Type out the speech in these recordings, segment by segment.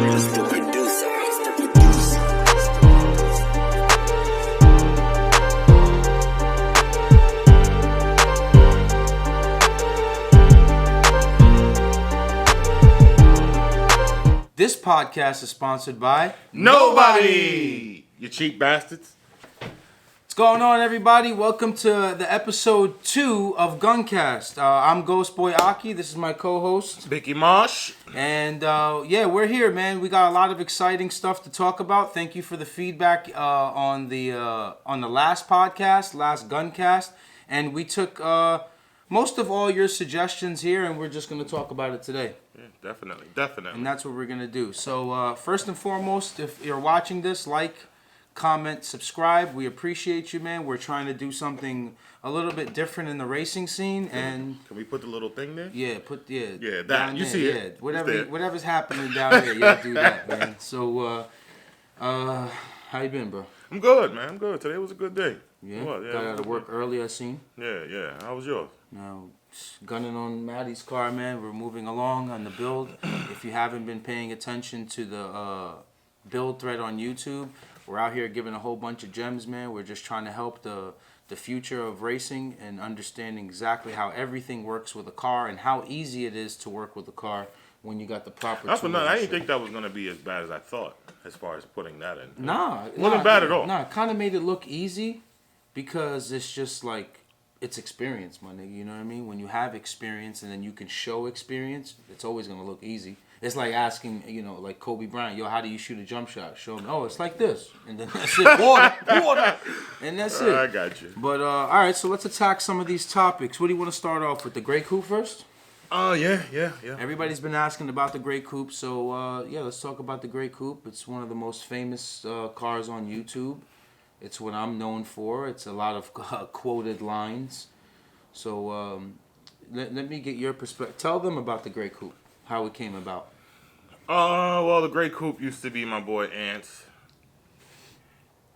It's the producer. This podcast is sponsored by Nobody! You cheap bastards. What's going on, everybody? Welcome to the episode 2 of Guncast. I'm Ghost Boy Aki. This is my co-host. Vicky Marsh. And yeah, we're here, man. We got a lot of exciting stuff to talk about. Thank you for the feedback on the last podcast, last Guncast. And we took most of all your suggestions here, and we're just going to talk about it today. Yeah, definitely. And that's what we're going to do. So first and foremost, if you're watching this, like, comment, subscribe. We appreciate you, man. We're trying to do something a little bit different in the racing scene. And can we put the little thing there? Yeah, that you see it. Whatever's happening down there, yeah, do that, man. So how you been, bro? I'm good, man. I'm good. Today was a good day. Yeah, got out of work early, I seen. Yeah. How was yours? Now, gunning on Maddie's car, man. We're moving along on the build. If you haven't been paying attention to the build thread on YouTube, we're out here giving a whole bunch of gems, man. We're just trying to help the future of racing and understanding exactly how everything works with a car and how easy it is to work with a car when you got the proper tools. I didn't think that was going to be as bad as I thought as far as putting that in. It wasn't bad at all. Nah, it kind of made it look easy because it's just like, it's experience, my nigga, you know what I mean? When you have experience and then you can show experience, it's always going to look easy. It's like asking, like Kobe Bryant, yo, how do you shoot a jump shot? Show me, it's like this. And then that's it, water, and that's it. I got you. But, all right, so let's attack some of these topics. What do you want to start off with, the Grey Coupe first? Yeah. Everybody's been asking about the Grey Coupe, so, let's talk about the Grey Coupe. It's one of the most famous cars on YouTube. It's what I'm known for. It's a lot of quoted lines. So let me get your perspective. Tell them about the Grey Coupe, how it came about. Well, the Grey Coupe used to be my boy Ant's.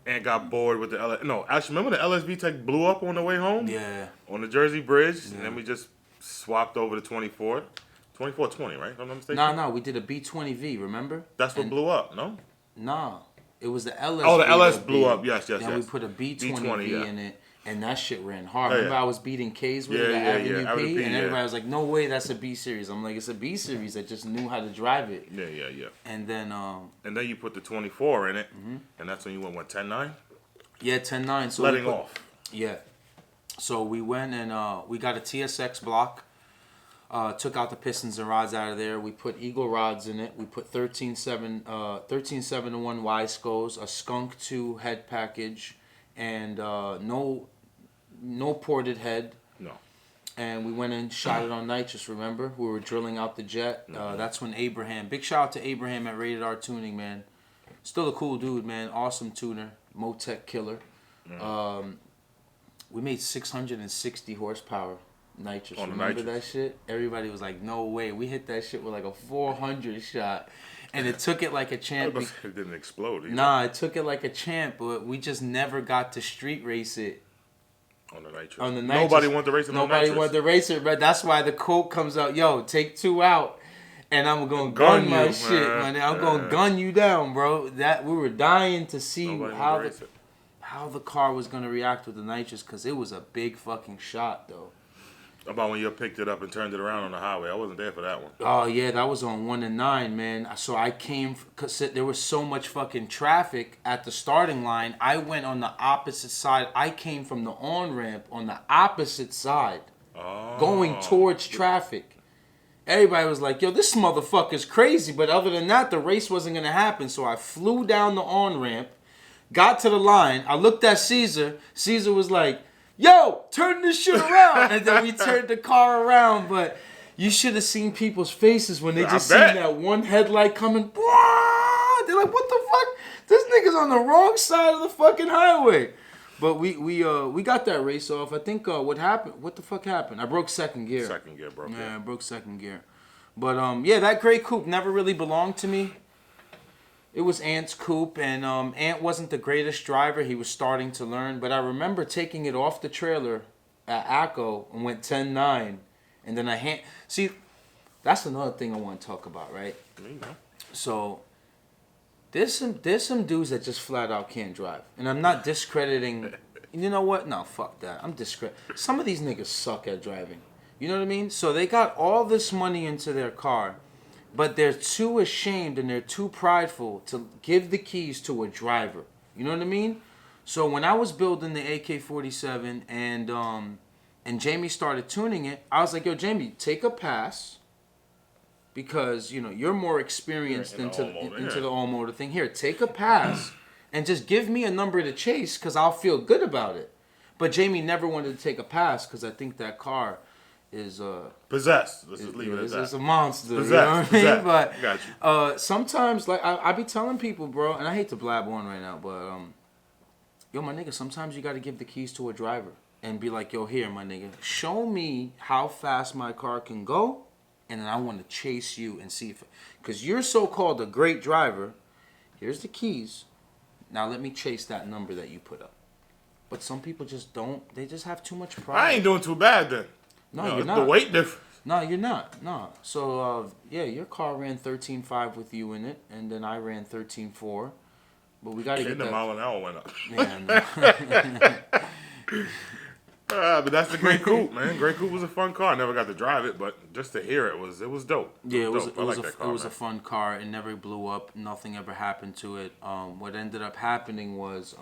Ant got bored with the remember the LSB Tech blew up on the way home? Yeah. On the Jersey Bridge, and then we just swapped over to 2420, right? If I'm not mistaken. No, we did a B20V, remember? That's what blew up, no? Nah. It was the LS. Oh, the LS blew up. Yes. Then we put a B20V in it, and that shit ran hard. Yeah, Remember, I was beating K's with Avenue P, and everybody was like, "No way, that's a B series." I'm like, "It's a B series. I just knew how to drive it." Yeah. And then you put the 24 in it, and that's when you went 10.9. Yeah, 10.9. So letting off. Yeah. So we went and we got a TSX block. Took out the pistons and rods out of there. We put Eagle rods in it. We put 13.7-1 Y-scos, a Skunk 2 head package, and no ported head. No. And we went and shot it on nitrous, remember? We were drilling out the jet. That's when big shout out to Abraham at Rated R Tuning, man. Still a cool dude, man. Awesome tuner. Motec killer. We made 660 horsepower. Nitrous. Remember that shit? Everybody was like, no way. We hit that shit with like a 400 shot. And it took it like a champ. It didn't explode either. Nah, it took it like a champ, but we just never got to street race it. On the nitrous. Nobody wanted to race it on the nitrous. Nobody wanted to race it, but that's why the quote comes out, yo, take 2 out. And I'm going to gun my shit, man. I'm going to gun you down, bro. That we were dying to see how the car was going to react with the nitrous, because it was a big fucking shot, though. About when you picked it up and turned it around on the highway. I wasn't there for that one. Oh, yeah, that was on 1 and 9, man. So I came, because there was so much fucking traffic at the starting line, I went on the opposite side. I came from the on-ramp on the opposite side, going towards traffic. Everybody was like, yo, this motherfucker's crazy. But other than that, the race wasn't going to happen. So I flew down the on-ramp, got to the line. I looked at Caesar. Caesar was like, yo, turn this shit around. And then we turned the car around. But you should have seen people's faces when they just seen that one headlight coming. They're like, what the fuck? This nigga's on the wrong side of the fucking highway. But we got that race off. I think what happened? What the fuck happened? I broke second gear. Second gear broke. Yeah, I broke second gear. But that Grey Coupe never really belonged to me. It was Ant's coupe, and Ant wasn't the greatest driver. He was starting to learn, but I remember taking it off the trailer at ACO and went 10.9, and then see, that's another thing I want to talk about, right? There you go. So There's some dudes that just flat out can't drive, and I'm not discrediting. You know what? No, fuck that. I'm discrediting. Some of these niggas suck at driving. You know what I mean? So they got all this money into their car, but they're too ashamed and they're too prideful to give the keys to a driver. You know what I mean? So when I was building the AK-47 and Jamie started tuning it, I was like, yo, Jamie, take a pass. Because, you know, you're more experienced into the all-motor thing. Here, take a pass and just give me a number to chase because I'll feel good about it. But Jamie never wanted to take a pass because I think that car is... possessed. Let's just leave it at that. It's a monster. Possessed. You know what I mean? But Got you. sometimes, like, I be telling people, bro, and I hate to blab on right now, but, yo, my nigga, sometimes you got to give the keys to a driver and be like, yo, here, my nigga, show me how fast my car can go. And then I want to chase you and see if... Because you're so-called a great driver. Here's the keys. Now let me chase that number that you put up. But some people just don't. They just have too much pride. I ain't doing too bad then. No, you're not. The weight difference. No, you're not. No. So, yeah, your car ran 13.5 with you in it. And then I ran 13.4. But we got to get that... the mile an hour went up. Yeah, no. But that's the Grey Coupe, man. Grey Coupe was a fun car. I never got to drive it, but just to hear it was dope. Yeah, it was a a fun car. It never blew up. Nothing ever happened to it. What ended up happening was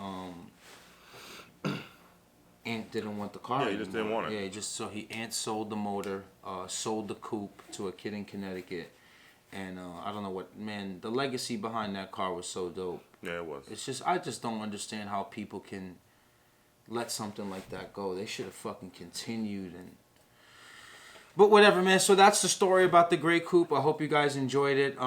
Ant didn't want the car. Yeah, he just didn't want it. Yeah, Ant sold the motor, sold the coupe to a kid in Connecticut, and I don't know what, man. The legacy behind that car was so dope. Yeah, it was. It's just I just don't understand how people can let something like that go. They should have fucking continued but whatever, man. So that's the story about the Grey Coupe. I hope you guys enjoyed it.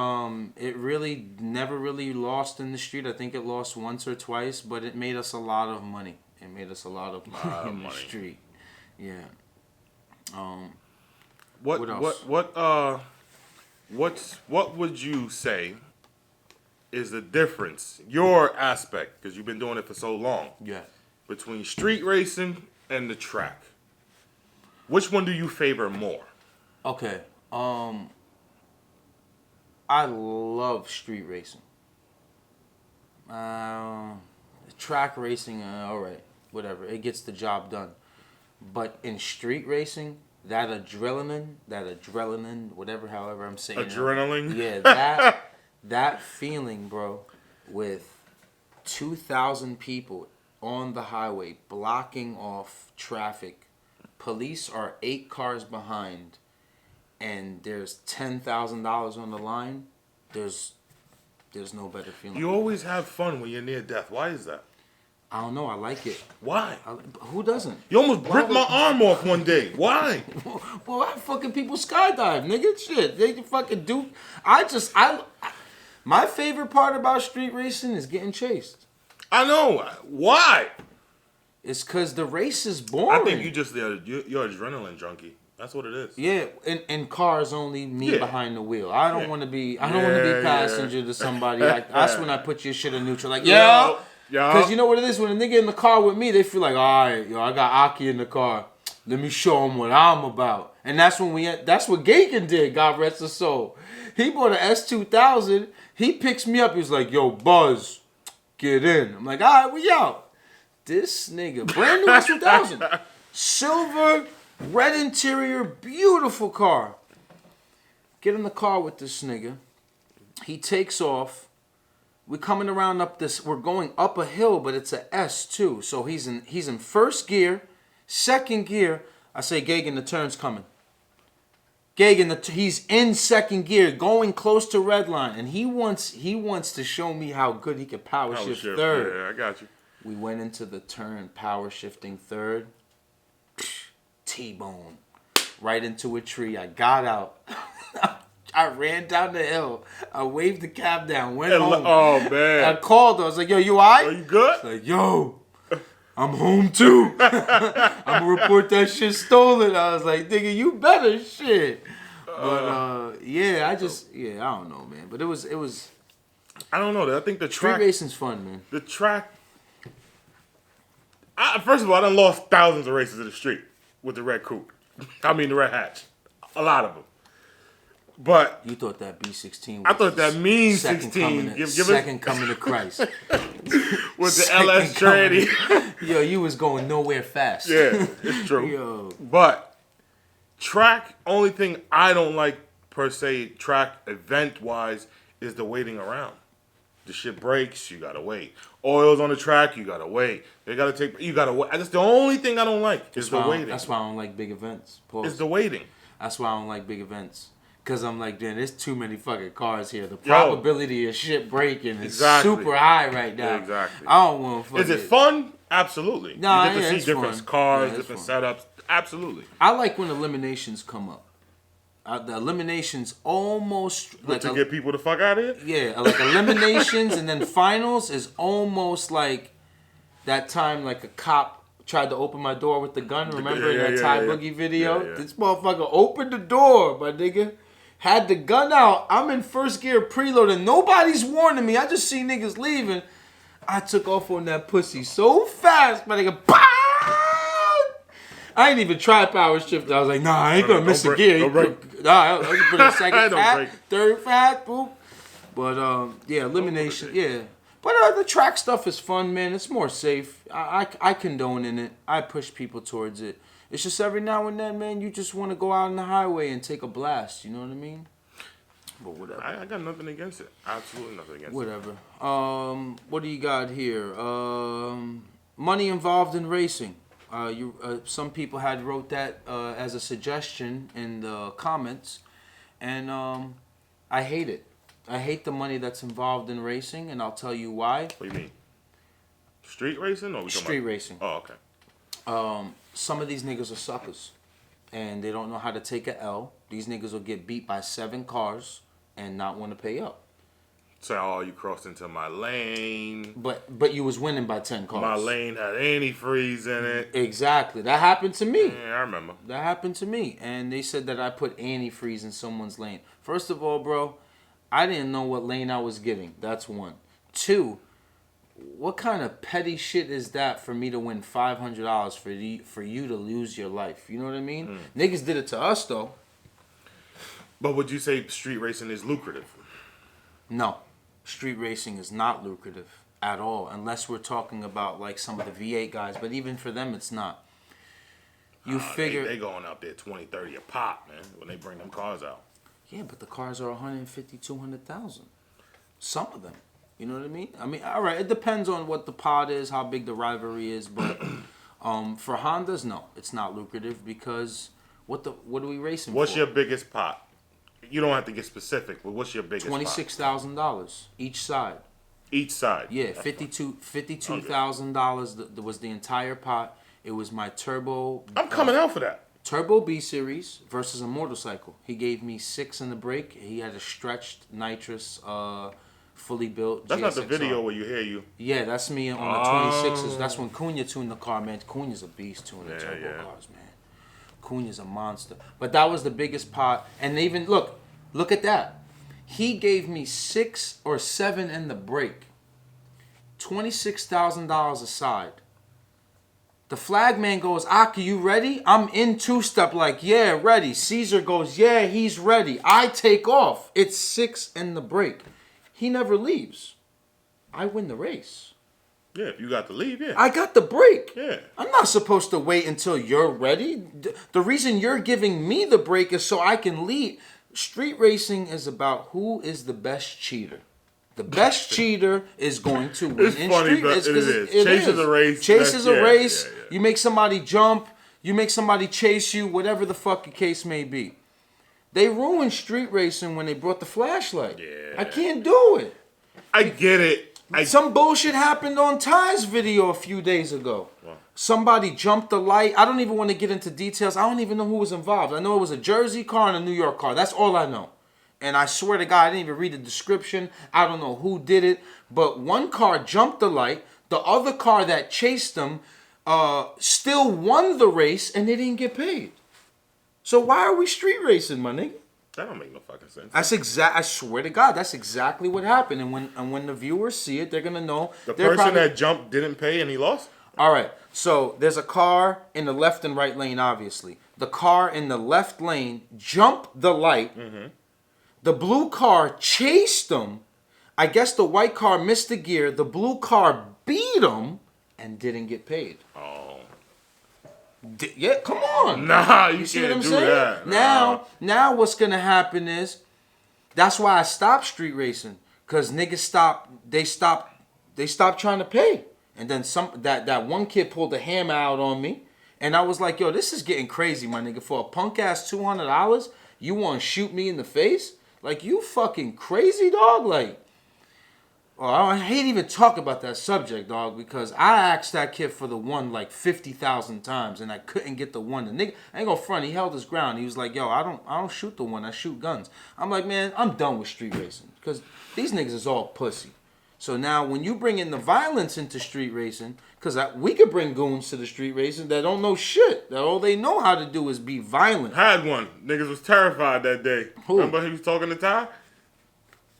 It really never really lost in the street. I think it lost once or twice, but it made us a lot of money. It made us a lot of money in the street. Yeah. What else? What would you say is the difference, your aspect, because you've been doing it for so long? Yeah. Between street racing and the track, which one do you favor more? Okay. I love street racing. Track racing, all right, whatever. It gets the job done. But in street racing, that adrenaline, however I'm saying adrenaline? It. Yeah, that feeling, bro, with 2,000 people on the highway, blocking off traffic. Police are 8 cars behind, and there's $10,000 on the line. There's no better feeling. You always have fun when you're near death. Why is that? I don't know. I like it. Why? Who doesn't? You almost ripped my arm off one day. Why? Well, I fucking people skydive, nigga. Shit, they fucking do. My favorite part about street racing is getting chased. I know. Why? It's because the race is boring. I think you're adrenaline junkie. That's what it is. Yeah, in cars only me behind the wheel. I don't want to be. I don't want to be passenger to somebody. Like that's when I put your shit in neutral. Like yo, because you know what it is when a nigga in the car with me, they feel like, all right, yo, I got Aki in the car. Let me show him what I'm about. And that's when that's what Gagan did. God rest his soul. He bought an S2000. He picks me up. He's like, yo, Buzz, get in. I'm like, all right, we out. This nigga, brand new S2000, silver, red interior, beautiful car. Get in the car with this nigga. He takes off. We're coming around we're going up a hill, but it's a S too. So he's in first gear, second gear. I say, Gagan, the turn's coming. Gagan, he's in second gear, going close to red line, and he wants to show me how good he can power shift third. Yeah, I got you. We went into the turn, power shifting third. T-bone. Right into a tree. I got out. I ran down the hill. I waved the cab down. Went home. Oh, man. I called her. I was like, yo, you all right? Are you good? She's like, yo, I'm home too. I'm going to report that shit stolen. I was like, nigga, you better shit. But, yeah, I don't know, man. But it was. I don't know. I think the track. Street racing's fun, man. The track. First of all, I done lost thousands of races in the street with the red coupe. I mean, the red hatch. A lot of them. But you thought that B16 was I thought that mean second 16. Second coming to Christ. With the LS Trinity. Yo, you was going nowhere fast. Yeah, it's true. Yo. But track, only thing I don't like per se, track event wise, is the waiting around. The shit breaks, you gotta wait. Oil's on the track, you gotta wait. You gotta wait. That's the only thing I don't like is the waiting. That's why I don't like big events. Pause. It's the waiting. That's why I don't like big events. Cause I'm like, damn, there's too many fucking cars here. The probability of shit breaking is super high right now. Yeah, exactly. I don't want to fucking... Is it fun? Absolutely. Nah, you get to see different fun. cars, Yeah, different fun. setups. Absolutely. I like when eliminations come up. The eliminations almost like to get people the fuck out of here? Yeah, like eliminations and then finals is almost like that time like a cop tried to open my door with the gun. Remember in that Thai Boogie video? Yeah. This motherfucker opened the door, my nigga. Had the gun out. I'm in first gear preloading. Nobody's warning me. I just see niggas leaving. I took off on that pussy so fast, my nigga. Bah! I ain't even try power shift. I was like, nah, I ain't gonna miss a gear. Nah, I was put a second fat, third fat, boop. But yeah, elimination, yeah. But the track stuff is fun, man. It's more safe. I condone in it. I push people towards it. It's just every now and then, man, you just want to go out on the highway and take a blast. You know what I mean? But whatever. I got nothing against it. Absolutely nothing against it. Whatever. What do you got here? Money involved in racing. Some people had wrote that as a suggestion in the comments, and I hate it. I hate the money that's involved in racing, and I'll tell you why. What do you mean? Street racing or street racing? Oh, okay. Some of these niggas are suckers, and they don't know how to take a L. These niggas will get beat by 7 cars and not want to pay up. Say, oh, you crossed into my lane. But you was winning by 10 cars. My lane had antifreeze in it. Exactly. That happened to me. Yeah, I remember. That happened to me. And they said that I put antifreeze in someone's lane. First of all, bro, I didn't know what lane I was getting. That's one. 2, what kind of petty shit is that for me to win $500 for you to lose your life? You know what I mean? Niggas did it to us, though. But would you say street racing is lucrative? No. Street racing is not lucrative at all, unless we're talking about like some of the V8 guys. But even for them, it's not. You figure... They going out there 20, 30 a pop, man, when they bring them cars out. Yeah, but the cars are 150, 200,000. Some of them. You know what I mean? I mean, all right, it depends on what the pod is, how big the rivalry is, but for Hondas, no, it's not lucrative because what are we racing for? What's your biggest pot? You don't have to get specific, but what's your biggest pot? $26,000 each side. Each side? Yeah, $52,000 was the entire pot. It was my turbo. I'm coming out for that. Turbo B series versus a motorcycle. He gave me 6 in the brake. He had a stretched nitrous, fully built. That's GSXR. not the video where you hear you. Yeah, that's me on the 26s. That's when Cunha tuned the car, man. Cunha's a beast tuning the turbo cars, man. Cunha's a monster. But that was the biggest pot. And even look at that. He gave me 6 or 7 in the brake. $26,000 a side. The flag man goes, Aki, you ready? I'm in 2-step like, yeah, ready. Caesar goes, yeah, he's ready. I take off. It's 6 in the brake. He never leaves. I win the race. Yeah, if you got to leave, yeah. I got the break. Yeah. I'm not supposed to wait until you're ready. The reason you're giving me the break is so I can lead. Street racing is about who is the best cheater. The best cheater is going to win. It's funny, but it is. Chases a race. Chases a race. Yeah. You make somebody jump. You make somebody chase you. Whatever the fuck the case may be. They ruined street racing when they brought the flashlight. Yeah. I can't do it. I get it. Some bullshit happened on Ty's video a few days ago. Wow. Somebody jumped the light. I don't even want to get into details. I don't even know who was involved. I know it was a Jersey car and a New York car. That's all I know. And I swear to God, I didn't even read the description. I don't know who did it. But one car jumped the light. The other car that chased them still won the race and they didn't get paid. So why are we street racing, my nigga? That don't make no fucking sense. I swear to God, that's exactly what happened. And when the viewers see it, they're gonna know. The person that jumped didn't pay and he lost? All right. So there's a car in the left and right lane, obviously. The car in the left lane jumped the light. Mm-hmm. The blue car chased him. I guess the white car missed the gear. The blue car beat him and didn't get paid. Oh. Yeah, come on. Nah, you see can't what I'm do saying? that. Nah. Now what's gonna happen is, that's why I stopped street racing. Cause niggas stopped trying to pay. And then that one kid pulled a hammer out on me. And I was like, yo, this is getting crazy, my nigga. For a punk ass $200, you wanna shoot me in the face? Like, you fucking crazy, dog? Like, oh, I hate even talk about that subject, dog, because I asked that kid for the one like 50,000 times and I couldn't get the one. The nigga, I ain't gonna front, he held his ground. He was like, yo, I don't shoot the one, I shoot guns. I'm like, man, I'm done with street racing because these niggas is all pussy. So now when you bring in the violence into street racing, because we could bring goons to the street racing that don't know shit. That all they know how to do is be violent. Had one. Niggas was terrified that day. Who? Remember he was talking to Ty?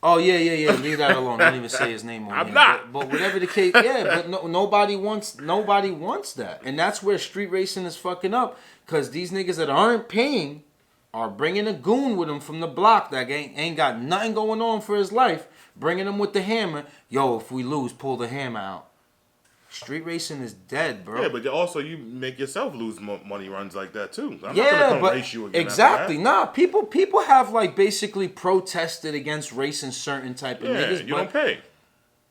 Oh, yeah. Leave that alone. Don't even say his name on I'm here. not. But whatever the case, yeah, but nobody wants that. And that's where street racing is fucking up. Because these niggas that aren't paying are bringing a goon with them from the block that ain't got nothing going on for his life. Bringing him with the hammer. Yo, if we lose, pull the hammer out. Street racing is dead, bro. Yeah, but also you make yourself lose money runs like that too. I'm not Yeah, gonna come but race you again exactly. after Nah, people have like basically protested against racing certain type of that. niggas. Yeah, you don't pay.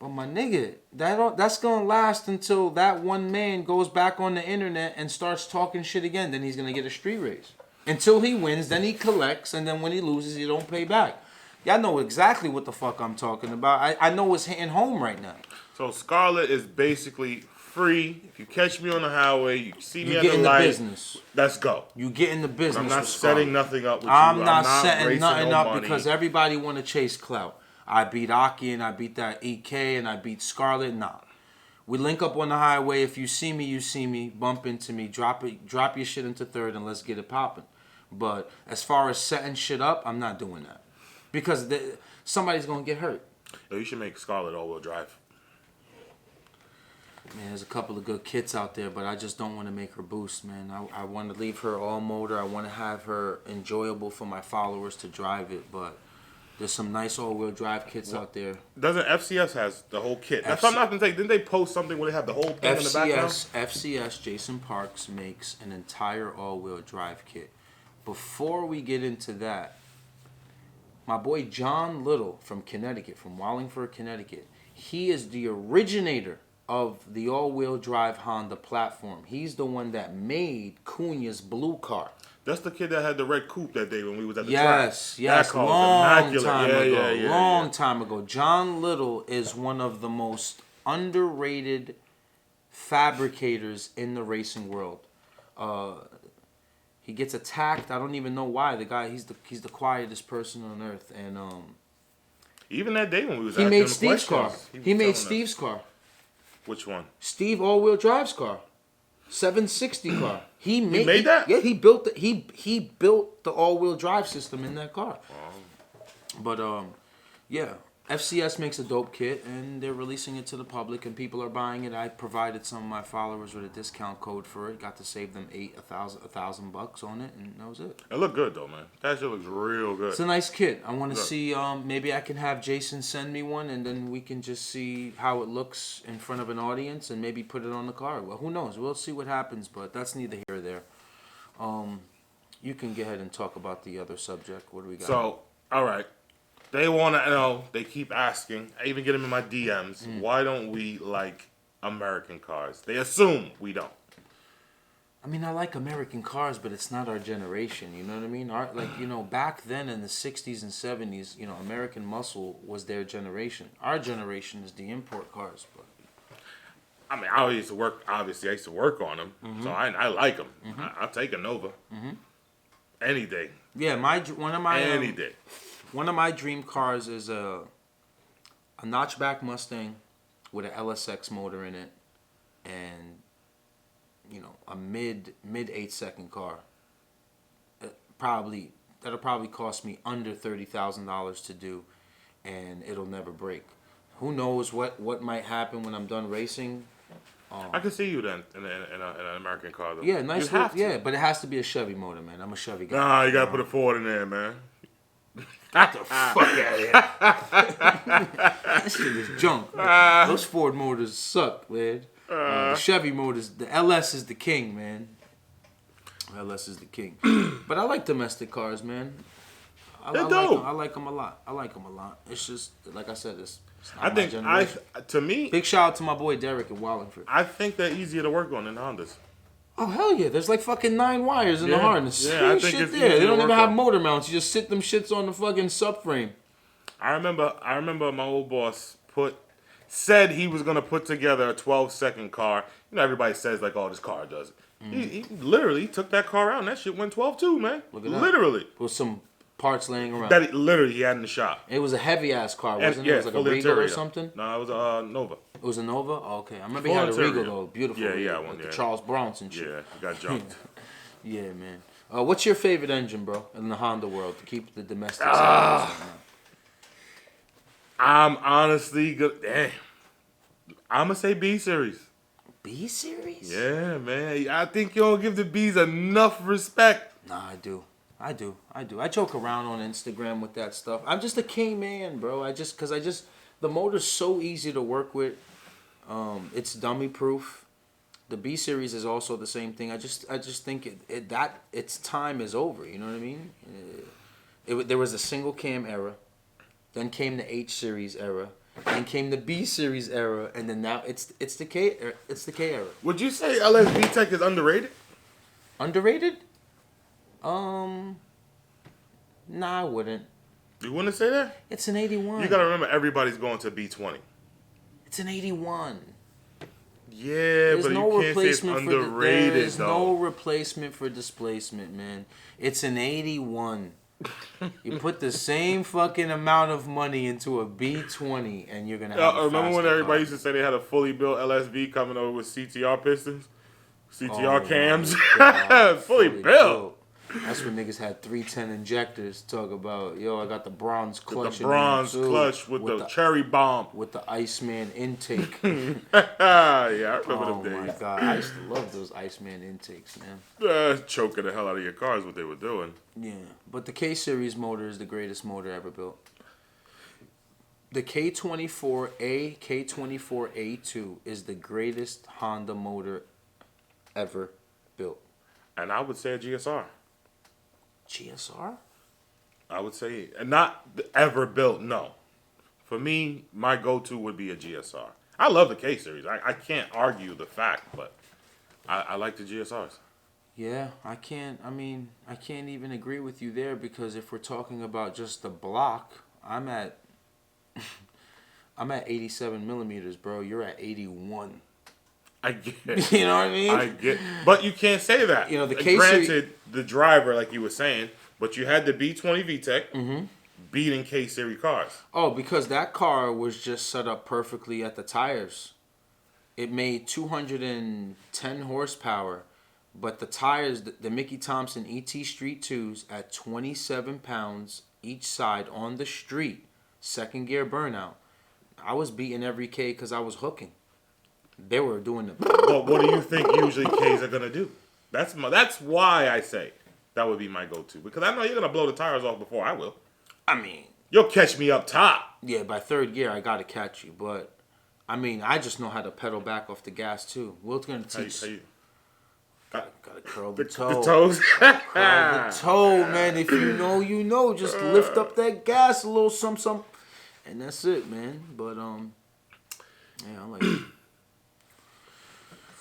But my nigga, that's gonna last until that one man goes back on the internet and starts talking shit again. Then he's gonna get a street race. Until he wins, then he collects, and then when he loses, he don't pay back. Y'all know exactly what the fuck I'm talking about. I know it's hitting home right now. So Scarlet is basically free. If you catch me on the highway, you see me You at get the in the light. business. Let's go. You get in the business. I'm not with setting Scarlett. nothing up with I'm you. not racing setting nothing no up money. because everybody want to chase clout. I beat Aki and I beat that EK and I beat Scarlett. Nah. We link up on the highway. If you see me, you see me. Bump into me. Drop your shit into third and let's get it popping. But as far as setting shit up, I'm not doing that. Because somebody's going to get hurt. Yo, you should make Scarlet all-wheel drive. Man, there's a couple of good kits out there, but I just don't want to make her boost, man. I want to leave her all motor. I want to have her enjoyable for my followers to drive it, but there's some nice all-wheel drive kits out there. Doesn't FCS has the whole kit? That's what I'm not gonna say. Didn't they post something where they have the whole thing in the background? FCS, Jason Parks makes an entire all-wheel drive kit. Before we get into that, my boy John Little from Connecticut, from Wallingford, Connecticut, he is the originator of the all-wheel drive Honda platform. He's the one that made Cunha's blue car. That's the kid that had the red coupe that day when we was at the track. Yes, long time ago. John Little is one of the most underrated fabricators in the racing world. He gets attacked. I don't even know why. The guy, he's the quietest person on earth. And even that day when we was he asking made him Steve's car. questions, He made telling us. Steve's car. Which one? Steve all-wheel drive's car. 760 car. He made that? Yeah, he built the all-wheel drive system in that car. But yeah, FCS makes a dope kit and they're releasing it to the public and people are buying it. I provided some of my followers with a discount code for it. Got to save them $1,000 on it, and that was it. It looked good though, man. That shit looks real good. It's a nice kit. I want to see. Maybe I can have Jason send me one, and then we can just see how it looks in front of an audience, and maybe put it on the car. Well, who knows? We'll see what happens, but that's neither here or there. You can go ahead and talk about the other subject. What do we got? So, all right. They want to know, they keep asking, I even get them in my DMs, why don't we like American cars? They assume we don't. I mean, I like American cars, but it's not our generation, you know what I mean? Back then in the 60s and 70s, American muscle was their generation. Our generation is the import cars, but... I mean, I used to work on them, so I like them. I'll take a Nova. Any day. Yeah, any day. One of my dream cars is a notchback Mustang with an LSX motor in it, and a mid 8-second car. That'll probably cost me under $30,000 to do, and it'll never break. Who knows what might happen when I'm done racing? I can see you then in an American car though. Yeah, nice. Yeah, but it has to be a Chevy motor, man. I'm a Chevy guy. Nah, you gotta put a Ford in there, man. Get the fuck out of here. That shit is junk. Those Ford motors suck, man. The Chevy motors, the LS is the king, man. LS is the king. But I like domestic cars, man. I like them a lot. It's just, like I said, it's not my generation. To me, big shout out to my boy Derek in Wallingford. I think they're easier to work on than Hondas. Oh, hell yeah. There's like fucking 9 wires in the harness. Yeah, I think shit there. They don't even have motor mounts. You just sit them shits on the fucking subframe. I remember my old boss said he was going to put together a 12-second car. You know, everybody says, like, oh, this car does it. He literally took that car out, and that shit went 12 too, man. Look at that. Literally. With some parts laying around. That he had in the shop. It was a heavy-ass car, wasn't it? It was like a Regal or something? No, it was a Nova. It was a Nova? Oh, okay. I remember he had a Regal, though. Beautiful. Yeah, one. Like the Charles Bronson shit. Yeah, he got jumped. Yeah, man. What's your favorite engine, bro, in the Honda world to keep the domestic side? I'm honestly good. Damn. I'm going to say B Series. B Series? Yeah, man. I think you don't give the Bs enough respect. Nah, I do. I joke around on Instagram with that stuff. I'm just a K man, bro. The motor's so easy to work with. It's dummy proof. The B Series is also the same thing. I just think its time is over. You know what I mean? There was a single cam era, then came the H Series era, then came the B Series era, and then now it's the K era. Would you say LSB Tech is underrated? Underrated? Nah, I wouldn't. You wouldn't say that? It's an 81. You gotta remember, everybody's going to B20. It's an 81. Yeah, There's but no you can't say it's underrated, there is though. no replacement for displacement, man. It's an 81. You put the same fucking amount of money into a B20, and you're gonna have. Remember when everybody used to say they had a fully built LSV coming over with CTR pistons, CTR cams, fully built. That's when niggas had 310 injectors. Talk about, yo, I got the bronze clutch. The bronze clutch with the cherry bomb. With the Iceman intake. Yeah, I remember them days. Oh my God, I used to love those Iceman intakes, man. Choking the hell out of your car is what they were doing. Yeah, but the K-Series motor is the greatest motor ever built. The K24A, K24A2 is the greatest Honda motor ever built. And I would say a GSR. GSR? I would say, not ever built, no. For me, my go-to would be a GSR. I love the K-Series. I can't argue the fact, but I like the GSRs. Yeah, I can't even agree with you there, because if we're talking about just the block, I'm at 87 millimeters, bro. You're at 81. I get it. You know what I mean? I get, but you can't say that. You know, the granted, the driver, like you were saying, but you had the B20 VTEC beating K-Series cars. Oh, because that car was just set up perfectly at the tires. It made 210 horsepower, but the tires, the Mickey Thompson ET Street 2s at 27 pounds each side on the street, second gear burnout. I was beating every K because I was hooking. They were doing the. But what do you think usually Ks are gonna do? That's why I say that would be my go-to, because I know you're gonna blow the tires off before I will. I mean, you'll catch me up top. Yeah, by third gear I gotta catch you, but I mean, I just know how to pedal back off the gas too. Will's gonna teach. Gotta curl the toe. The toes. Curl the toe, man. If you know, you know. Just lift up that gas a little, some, and that's it, man. But yeah, I like it.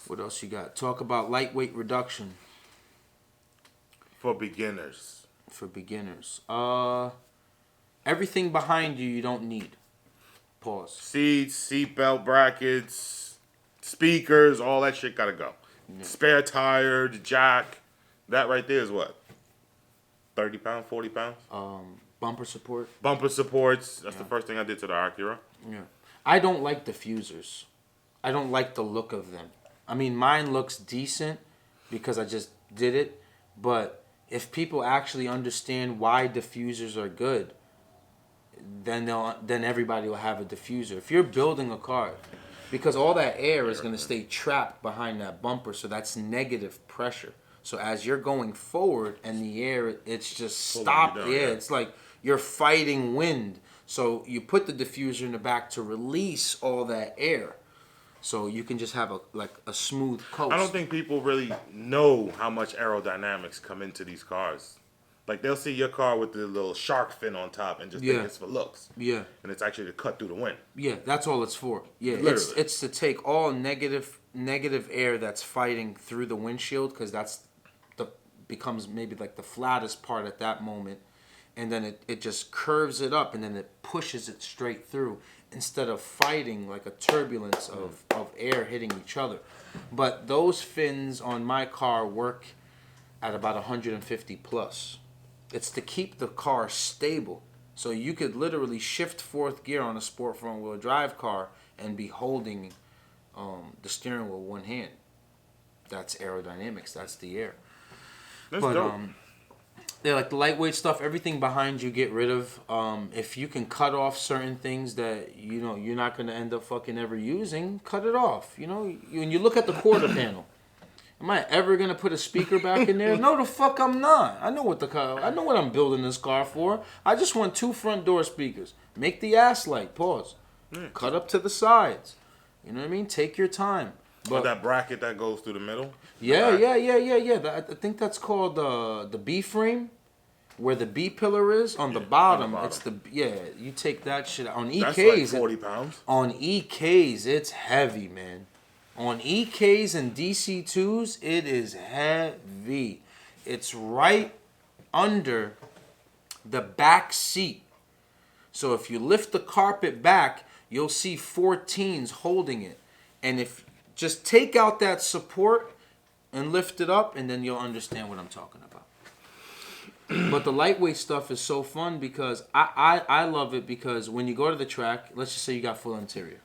What else you got? Talk about lightweight reduction. For beginners. Everything behind you don't need. Pause. Seats, seatbelt brackets, speakers, all that shit gotta go. Yeah. Spare tire, the jack. That right there is what? 30 pounds, 40 pounds? Bumper support. Bumper supports. That's the first thing I did to the Acura. Yeah. I don't like diffusers. I don't like the look of them. I mean, mine looks decent because I just did it. But if people actually understand why diffusers are good, then everybody will have a diffuser. If you're building a car, because all that air is going to stay trapped behind that bumper, so that's negative pressure. So as you're going forward and the air, it's just stopped. Yeah, it's like you're fighting wind. So you put the diffuser in the back to release all that air. So you can just have a smooth coast. I don't think people really know how much aerodynamics come into these cars. Like, they'll see your car with the little shark fin on top and just think it's for looks. Yeah. And it's actually to cut through the wind. Yeah, that's all it's for. Yeah, Literally. it's to take all negative air that's fighting through the windshield, because that's becomes maybe like the flattest part at that moment, and then it just curves it up and then it pushes it straight through instead of fighting like a turbulence of air hitting each other. But those fins on my car work at about 150 plus. It's to keep the car stable. So you could literally shift fourth gear on a sport front wheel drive car and be holding the steering wheel with one hand. That's aerodynamics. That's the air. That's dope. Yeah, like the lightweight stuff, everything behind you, get rid of. If you can cut off certain things that you're not gonna end up fucking ever using, cut it off. When you look at the quarter panel, am I ever gonna put a speaker back in there? No, the fuck I'm not. I know what I'm building this car for. I just want 2 front door speakers. Make the ass light. Pause. Cut up to the sides. You know what I mean? Take your time. But that bracket that goes through the middle. Yeah. I think that's called the B frame, where the B pillar is on the bottom. It's you take that shit on EKs. That's like 40 pounds. On EKs, it's heavy, man. On EKs and DC2s, it is heavy. It's right under the back seat. So if you lift the carpet back, you'll see 14s holding it. And if just take out that support and lift it up, and then you'll understand what I'm talking about. But the lightweight stuff is so fun because I love it, because when you go to the track, let's just say you got full interior.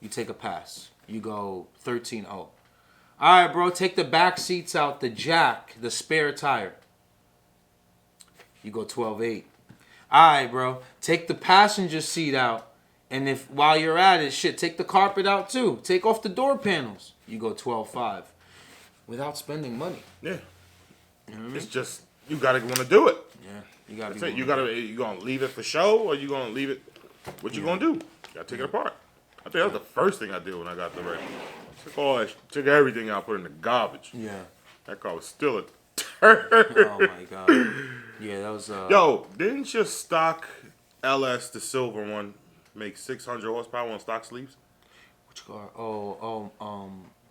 You take a pass. You go 13-0. All right, bro, take the back seats out, the jack, the spare tire. You go 12-8. All right, bro, take the passenger seat out. And if while you're at it, take the carpet out too. Take off the door panels. You go 12-5. Without spending money. Yeah. You know what I mean? It's just, you gotta want to do it. Yeah. You gotta That's it. You gonna leave it for show, or you gonna leave it? What you gonna do? You gotta take it apart. I think that was the first thing I did when I got the wreck. Took everything out, put it in the garbage. Yeah. That car was still a turd. Oh my god. Yeah, that was. Yo, didn't your stock LS, the silver one, make 600 horsepower on stock sleeves? Which car?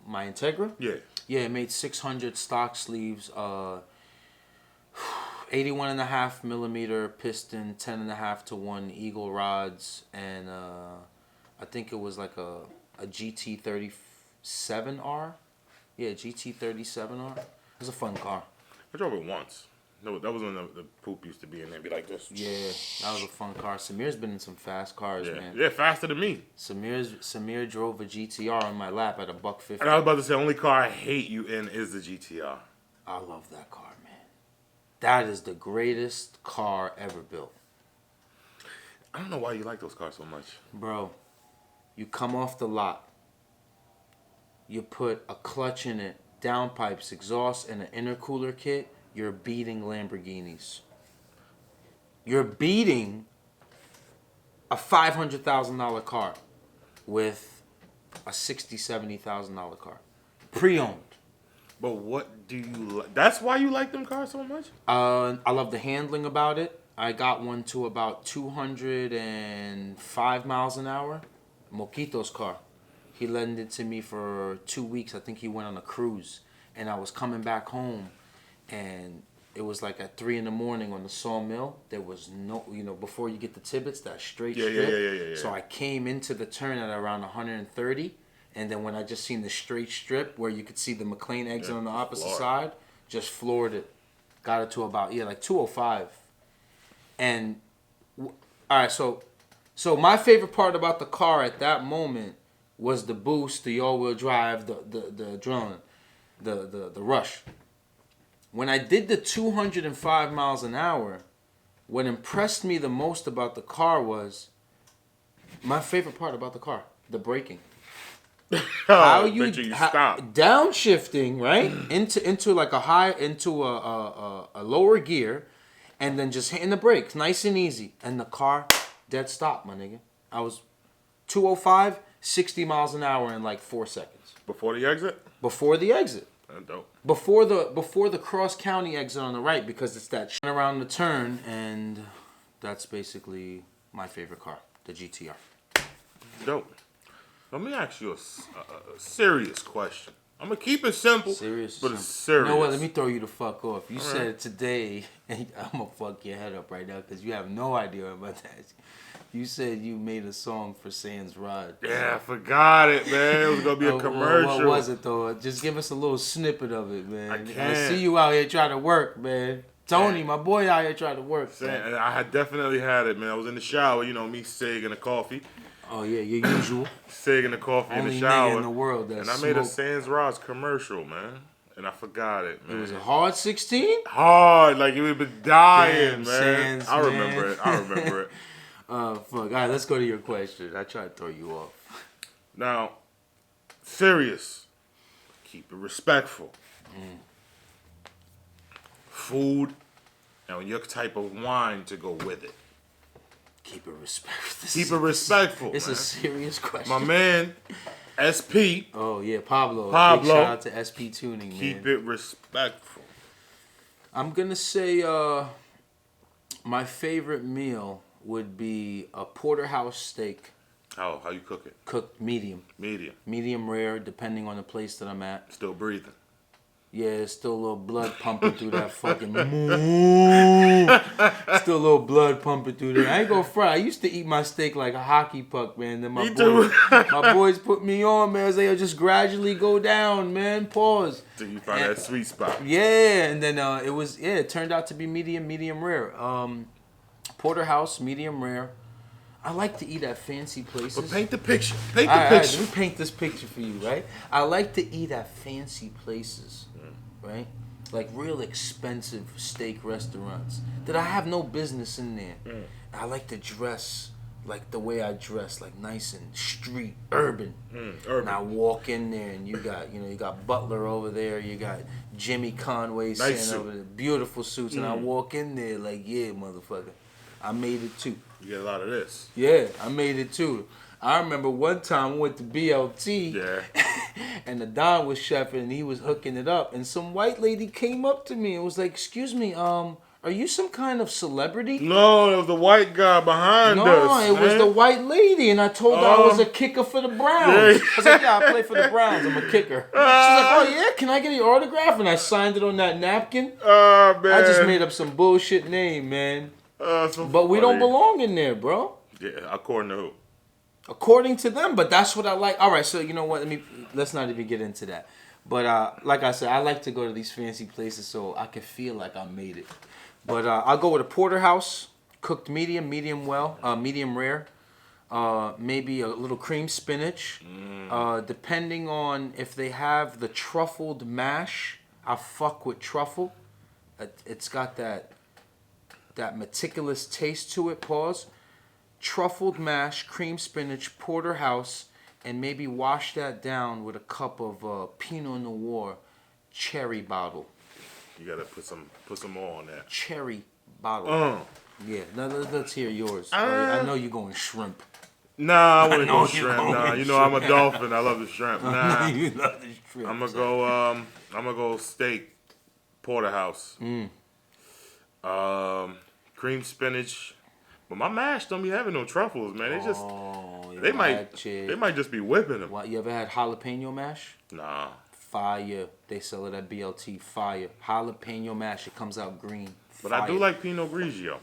My Integra. Yeah. Yeah, it made 600 stock sleeves. 81.5 millimeter piston, 10.5 to 1 Eagle rods, and I think it was like a GT37R. Yeah, GT37R. It was a fun car. I drove it once. No, that was when the poop used to be in there, be like this. Yeah, that was a fun car. Samir's been in some fast cars, man. Yeah, faster than me. Samir drove a GTR on my lap at $150. And I was about to say, the only car I hate you in is the GTR. I love that car, man. That is the greatest car ever built. I don't know why you like those cars so much. Bro, you come off the lot. You put a clutch in it, downpipes, exhaust, and an intercooler kit. You're beating Lamborghinis. You're beating a $500,000 car with a $60,000, $70,000 car. Pre-owned. But what do you like? That's why you like them cars so much? I love the handling about it. I got one to about 205 miles an hour. Moquito's car. He lent it to me for 2 weeks. I think he went on a cruise. And I was coming back home. And it was like at 3 a.m. on the Sawmill. There was no, before you get the Tibbets, that straight strip. Yeah. So I came into the turn at around 130. And then when I just seen the straight strip where you could see the McLean exit on the opposite side, just floored it. Got it to about, like 205. And, all right, so my favorite part about the car at that moment was the boost, the all-wheel drive, the adrenaline, the rush. When I did the 205 miles an hour, what impressed me the most about the car was my favorite part about the car, the braking. How you stop downshifting, right? into like a lower gear, and then just hitting the brakes, nice and easy. And the car, dead stop, my nigga. I was 205, 60 miles an hour in like 4 seconds. Before the exit? Before the exit. Dope. Before the cross county exit on the right, because it's that around the turn, and that's basically my favorite car, the GTR. Dope. Let me ask you a serious question. I'm gonna keep it simple, Serious, but it's serious. You know what? Let me throw you the fuck off. You said today, and I'm gonna fuck your head up right now because you have no idea about that. You said you made a song for Sans Rod. Yeah, I forgot it, man. It was gonna be a commercial. What was it though? Just give us a little snippet of it, man. I can't. see you out here trying to work, man. Tony, my boy, out here trying to work. I had definitely had it, man. I was in the shower, you know, me cigging the coffee. Oh yeah, your usual. Cigging the coffee in the shower. Only nigga in the world that and I made a Sans Rods commercial, man. And I forgot it, man. It was a hard 16? Hard, like you would have been dying, Damn, man. Sans, I remember it. I remember it. Fuck. All right, let's go to your question. I tried to throw you off. Now, serious. Keep it respectful. Food and your type of wine to go with it. Keep it respectful. Keep it respectful. It's man. a serious question. My man, SP. Oh yeah, Pablo. Big shout out to SP Tuning, man. Keep it respectful. I'm gonna say my favorite meal would be a porterhouse steak. How you cook it? Cooked medium. Medium rare, depending on the place that I'm at. Still breathing. Yeah, it's still a little blood pumping through that fucking Still a little blood pumping through there. I ain't gonna front. I used to eat my steak like a hockey puck, man. Then my boys put me on, man. They just gradually go down, man. Pause. Till you find that sweet spot. Yeah, and then it turned out to be medium rare. Porterhouse, medium rare. I like to eat at fancy places. But paint the picture. Paint the picture. All right, let me paint this picture for you, right? I like to eat at fancy places, right? Like real expensive steak restaurants that I have no business in there. I like to dress like the way I dress, like nice and street, urban. And I walk in there and you got Butler over there, you got Jimmy Conway sitting over there, beautiful suits, and I walk in there like, yeah, motherfucker, I made it too. You get a lot of this. Yeah, I made it too. I remember one time we went to BLT, and the Don was chefing and he was hooking it up, and some white lady came up to me and was like, "Excuse me, are you some kind of celebrity?" No, it was the white guy behind us. No, it was the white lady, and I told her I was a kicker for the Browns. I was like, "Yeah, I play for the Browns. I'm a kicker." She's like, "Oh yeah, can I get your autograph?" And I signed it on that napkin. Oh man, I just made up some bullshit name, man. But we don't belong in there, bro. Yeah, according to who? According to them, but that's what I like. All right, so you know what? Let's not even get into that. But like I said, I like to go to these fancy places so I can feel like I made it. But I'll go with a porterhouse, cooked medium rare, maybe a little cream spinach. Depending on if they have the truffled mash, I fuck with truffle. It's got that meticulous taste to it. Pause. Truffled mash, cream spinach, porterhouse, and maybe wash that down with a cup of Pinot Noir cherry bottle. You gotta put some more on that. Cherry bottle. Yeah, now let's hear yours. I know you're going shrimp. Nah, I wouldn't go shrimp. Nah, you know I'm a dolphin. I love the shrimp. Nah, you love the shrimp. I'm gonna go steak, porterhouse. Cream spinach. But my mash don't be having no truffles, man. They might just be whipping them. What, you ever had jalapeno mash? Nah. Fire. They sell it at BLT. Fire. Jalapeno mash. It comes out green. Fire. But I do like Pinot Grigio.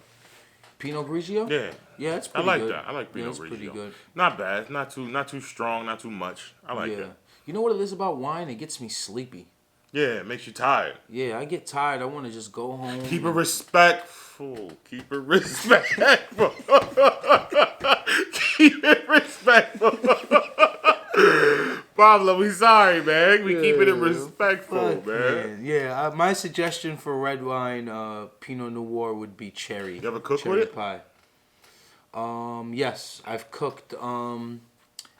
Pinot Grigio? Yeah. Yeah, it's pretty good. That. I like Pinot Grigio. Pretty good. Not bad. Not too strong. Not too much. I like that. You know what it is about wine? It gets me sleepy. Yeah, it makes you tired. Yeah, I get tired. I want to just go home. Keep it respectful. Keep it respectful. Keep it respectful. Pablo, we sorry, man. We keep it respectful, man. Yeah, my suggestion for red wine, Pinot Noir, would be cherry. You ever cook cherry with it? Pie. Yes, I've cooked.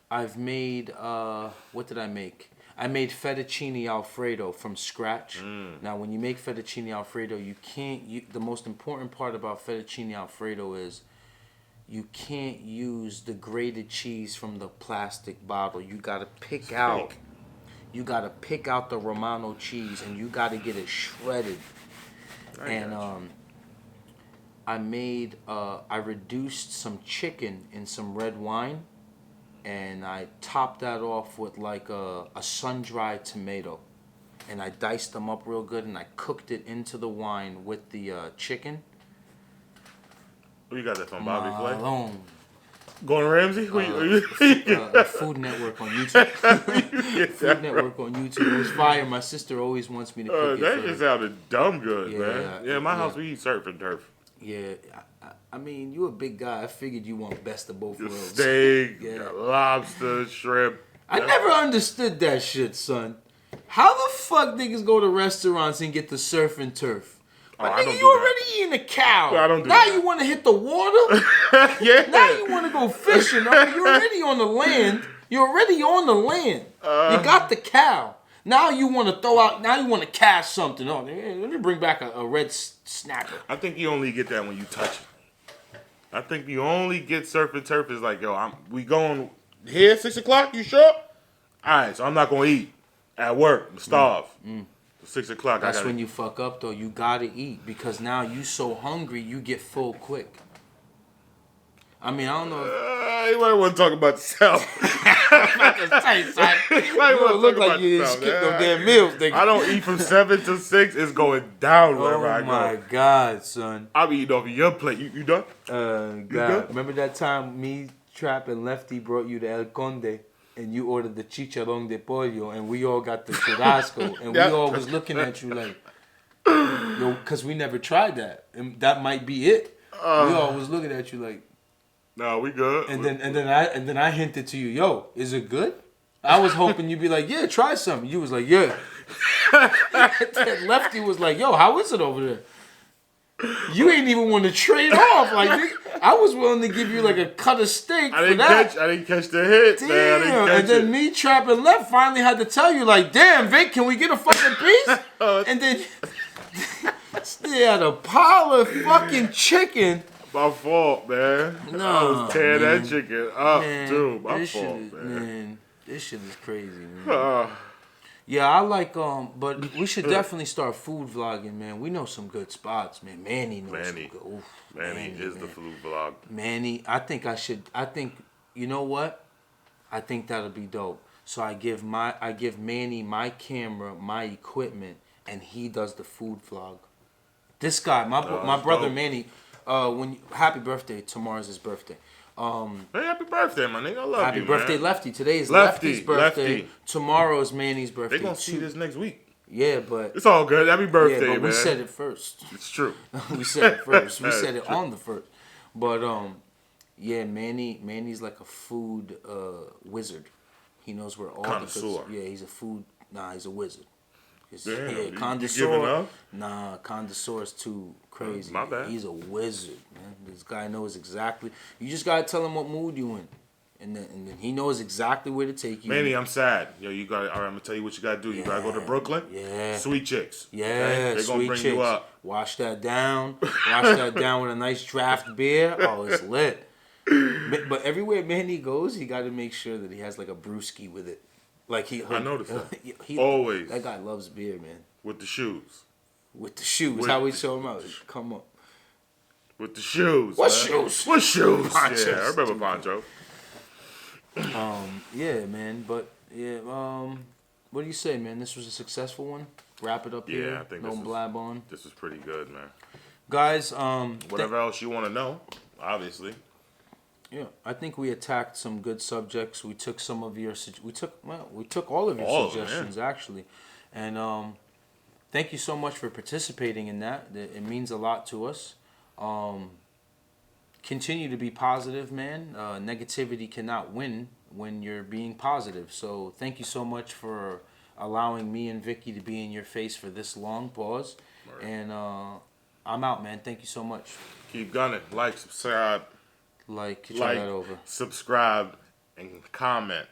I've made. What did I make? I made fettuccine Alfredo from scratch. Now, when you make fettuccine Alfredo, you can't. The most important part about fettuccine Alfredo is you can't use the grated cheese from the plastic bottle. You gotta pick out. You gotta pick out the Romano cheese, and you gotta get it shredded. I reduced some chicken in some red wine, and I topped that off with like a sun-dried tomato, and I diced them up real good, and I cooked it into the wine with the chicken. Who you got that from, Bobby Flay? Malone. Gordon Ramsay? Food Network on YouTube. Food Network on YouTube. It was fire. My sister always wants me to cook it. That just sounded dumb good, man. Yeah, my house, we eat surf and turf. Yeah, I mean, you a big guy. I figured you want best of both worlds. Steak, lobster, shrimp. I never understood that shit, son. How the fuck niggas go to restaurants and get the surf and turf? I don't you do already eating a cow. I don't do now that. You want to hit the water? Yeah. Now you want to go fishing. I mean, you're already on the land. You're already on the land. You got the cow. Now you want to throw out. Now you want to cast something. Oh, let me bring back a red snapper. I think you only get that when you touch it. I think you only get surf and turf is like, yo, we going here 6 o'clock. You sure? All right, so I'm not gonna eat at work. I'm starved. 6 o'clock. That's when you fuck up though. You gotta eat because now you so hungry you get full quick. I mean, I don't know. You might want to talk about yourself. You might look like you didn't skip no damn meals, nigga. I don't eat from 7 to 6. It's going down wherever I go. Oh my God, son. I'm eating off of your plate. You done? God. Remember that time me, Trap, and Lefty brought you to El Conde and you ordered the chicharrón de pollo and we all got the churrasco and we all was looking at you like, yo, because we never tried that. And that might be it. We all was looking at you like, no, we good. And then I hinted to you, yo, is it good? I was hoping you'd be like, yeah, try something. You was like, yeah. Then Lefty was like, yo, how is it over there? You ain't even want to trade off. Like, I was willing to give you like a cut of steak I didn't catch the hit. Damn. Man. And then me, Trap, and Left finally had to tell you, like, damn, Vic, can we get a fucking piece? And then they had a pile of fucking chicken. My fault, man. No, I was tearing that chicken up, too. My this fault, shit is, man. This shit is crazy, man. Yeah, I like, but we should definitely start food vlogging, man. We know some good spots, man. Manny knows some good. Oof, Manny is the food vlog. Manny, I think, you know what? I think that'll be dope. So I give Manny my camera, my equipment, and he does the food vlog. This guy, my brother dope. Manny, happy birthday. Tomorrow's his birthday. Hey, happy birthday, my nigga. I love happy you, birthday, man. Lefty. Today is Lefty's birthday. Lefty. Tomorrow is Manny's birthday. They gonna see this next week. Yeah, but it's all good. Happy birthday, yeah, but man. we said it first. It's true. We said it first. We said it on the first. But yeah, Manny's like a food wizard. He knows where all connoisseur. He's a food. Nah, he's a wizard. Damn, connoisseur. Nah, connoisseur is too crazy. My bad. He's a wizard, man. This guy knows exactly. You just gotta tell him what mood you in, and then he knows exactly where to take you. Manny, I'm sad. Yo, you got. All right, I'm gonna tell you what you gotta do. You gotta go to Brooklyn. Yeah. Sweet chicks. Yeah. Okay? They're gonna bring you up. Wash that down. Wash that down with a nice draft beer. Oh, it's lit. But everywhere Manny goes, he got to make sure that he has like a brewski with it. Like I noticed that. Always. That guy loves beer, man. With the shoes. With the shoes. How we show him out. Come on. With the shoes. What shoes? What shoes? Ponchos. Yeah, I remember Poncho. Yeah, man. But yeah, what do you say, man? This was a successful one. Wrap it up here. Yeah, I think no blab on. This was pretty good, man. Guys, whatever else you want to know, obviously. Yeah, I think we attacked some good subjects. We took some of your we took all of your suggestions actually, and thank you so much for participating in that. It means a lot to us. Continue to be positive, man. Negativity cannot win when you're being positive. So thank you so much for allowing me and Vicky to be in your face for this long pause. Right. And I'm out, man. Thank you so much. Keep gunning. Like, subscribe. Try that over. Subscribe, and comment.